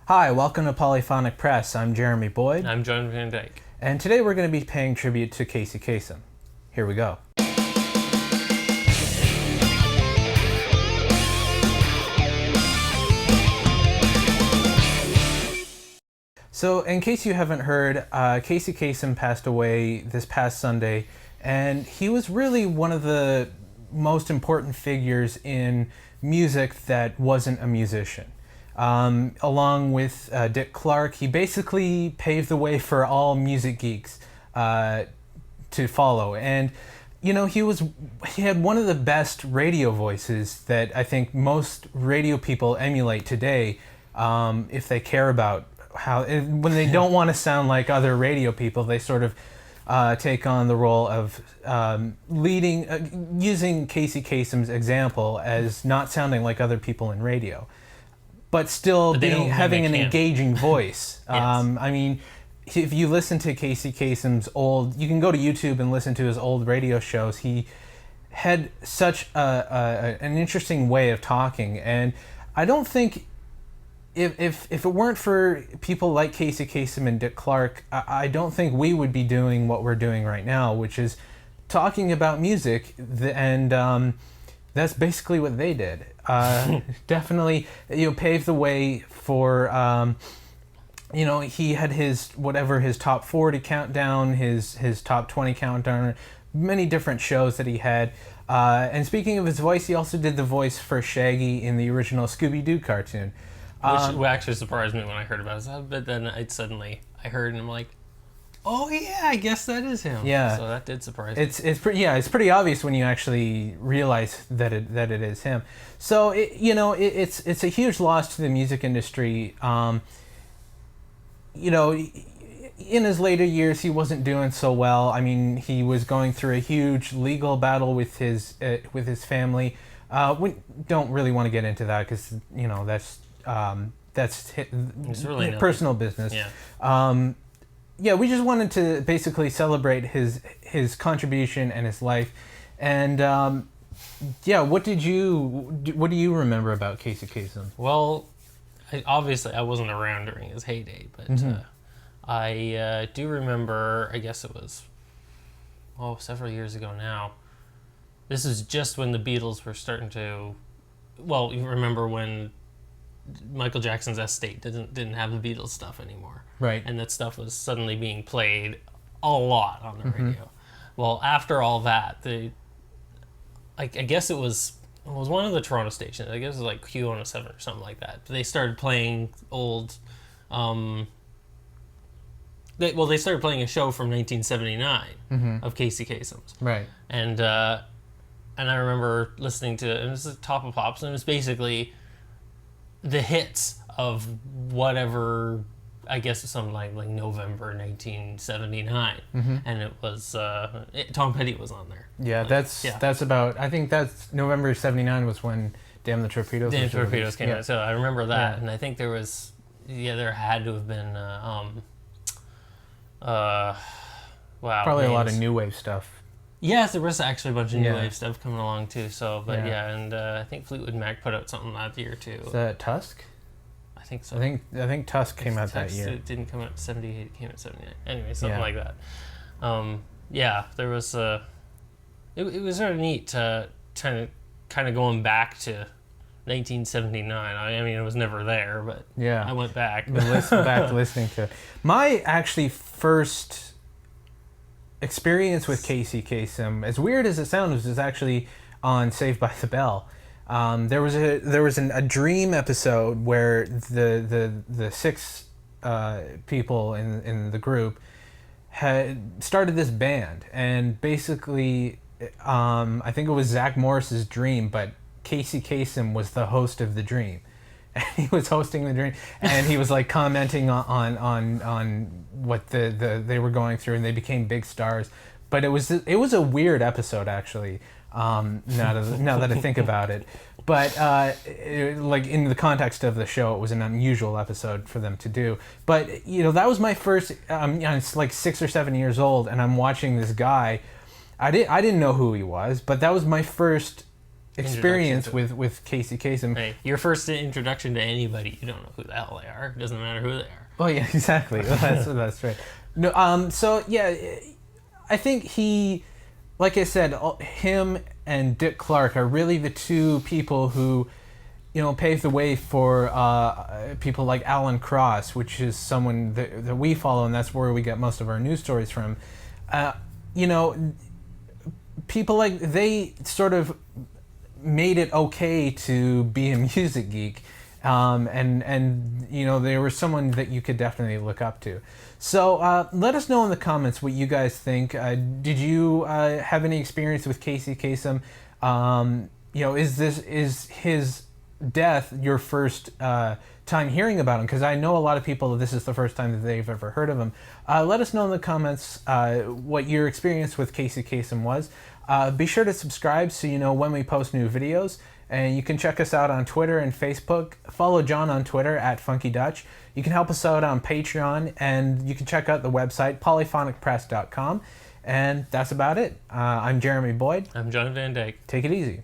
Hi, welcome to Polyphonic Press. I'm Jeremy Boyd. I'm Jon Van Dyke. And today we're going to be paying tribute to Casey Kasem. Here we go. So, in case you haven't heard, Casey Kasem passed away this past Sunday, and he was really one of the most important figures in music that wasn't a musician. Along with Dick Clark, he basically paved the way for all music geeks to follow. And you know, he had one of the best radio voices that I think most radio people emulate today, if they care about when they don't want to sound like other radio people. They sort of take on the role of using Casey Kasem's example as not sounding like other people in radio, but still having an engaging voice. Yes. I mean, if you listen to Casey Kasem's you can go to YouTube and listen to his old radio shows. He had such an interesting way of talking, and I don't think if it weren't for people like Casey Kasem and Dick Clark, I don't think we would be doing what we're doing right now, which is talking about music, and that's basically what they did. Definitely, paved the way for. He had his top 40 countdown, his top 20 countdown, many different shows that he had. And speaking of his voice, he also did the voice for Shaggy in the original Scooby-Doo cartoon. Which actually surprised me when I heard about it. But then I heard and I'm like, oh yeah, I guess that is him. Yeah. So that did surprise me. It's pretty obvious when you actually realize that it is him. So it's a huge loss to the music industry. In his later years, he wasn't doing so well. I mean, he was going through a huge legal battle with his family. We don't really want to get into that because that's really personal business. Yeah. We just wanted to basically celebrate his contribution and his life. And what do you remember about Casey Kasem? Well, obviously I wasn't around during his heyday, but I do remember. I guess it was several years ago now. This is just when the Beatles were starting to. Well, you remember when Michael Jackson's estate didn't have the Beatles stuff anymore, right? And that stuff was suddenly being played a lot on the radio. Well, after all that, I guess it was one of the Toronto stations. I guess it was like Q107 or something like that. They started playing old. They started playing a show from 1979 of Casey Kasem's, right? And I remember listening to it. And it was the Top of Pops, and it was basically the hits of whatever. I guess it's something like November 1979, and it was Tom Petty was on there. Yeah, that's about. I think that's November '79 was when Damn the Torpedoes. Damn the Torpedoes came out. So I remember that, Yeah. and I think there had to have been probably names. A lot of new wave stuff. Yes, there was actually a bunch of new wave stuff coming along too. So, and I think Fleetwood Mac put out something that year too. Is that Tusk? I think so. I think Tusk came out that year. It didn't come out in 78. It came out in 79. Anyway, something like that. There was it was sort of neat to kind of going back to 1979. I mean, I was never there, but I went back. Listening to it. My actually first experience with Casey Kasem, as weird as it sounds, was actually on Saved by the Bell. There was a dream episode where the six people in the group had started this band, and basically I think it was Zach Morris's dream, but Casey Kasem was the host of the dream. And he was hosting the dream, and he was like commenting on what they were going through, and they became big stars. But it was a weird episode actually. Now that I think about it, but in the context of the show, it was an unusual episode for them to do. But that was my first. It's like 6 or 7 years old, and I'm watching this guy. I didn't know who he was, but that was my first experience Introduction with Casey Kasem. Hey, your first introduction to anybody, you don't know who the hell they are. It doesn't matter who they are. Oh yeah, exactly. That's right. No, so yeah, I think he, like I said, him and Dick Clark are really the two people who, paved the way for people like Alan Cross, which is someone that we follow, and that's where we get most of our news stories from. People like, they sort of made it okay to be a music geek, and they were someone that you could definitely look up to. So let us know in the comments what you guys think. Did you have any experience with Casey Kasem? Is his death your first time hearing about him? Because I know a lot of people, this is the first time that they've ever heard of him. Let us know in the comments what your experience with Casey Kasem was. Be sure to subscribe so you know when we post new videos. And you can check us out on Twitter and Facebook. Follow John on Twitter at Funky Dutch. You can help us out on Patreon, and you can check out the website polyphonicpress.com. And that's about it. I'm Jeremy Boyd. I'm John Van Dyke. Take it easy.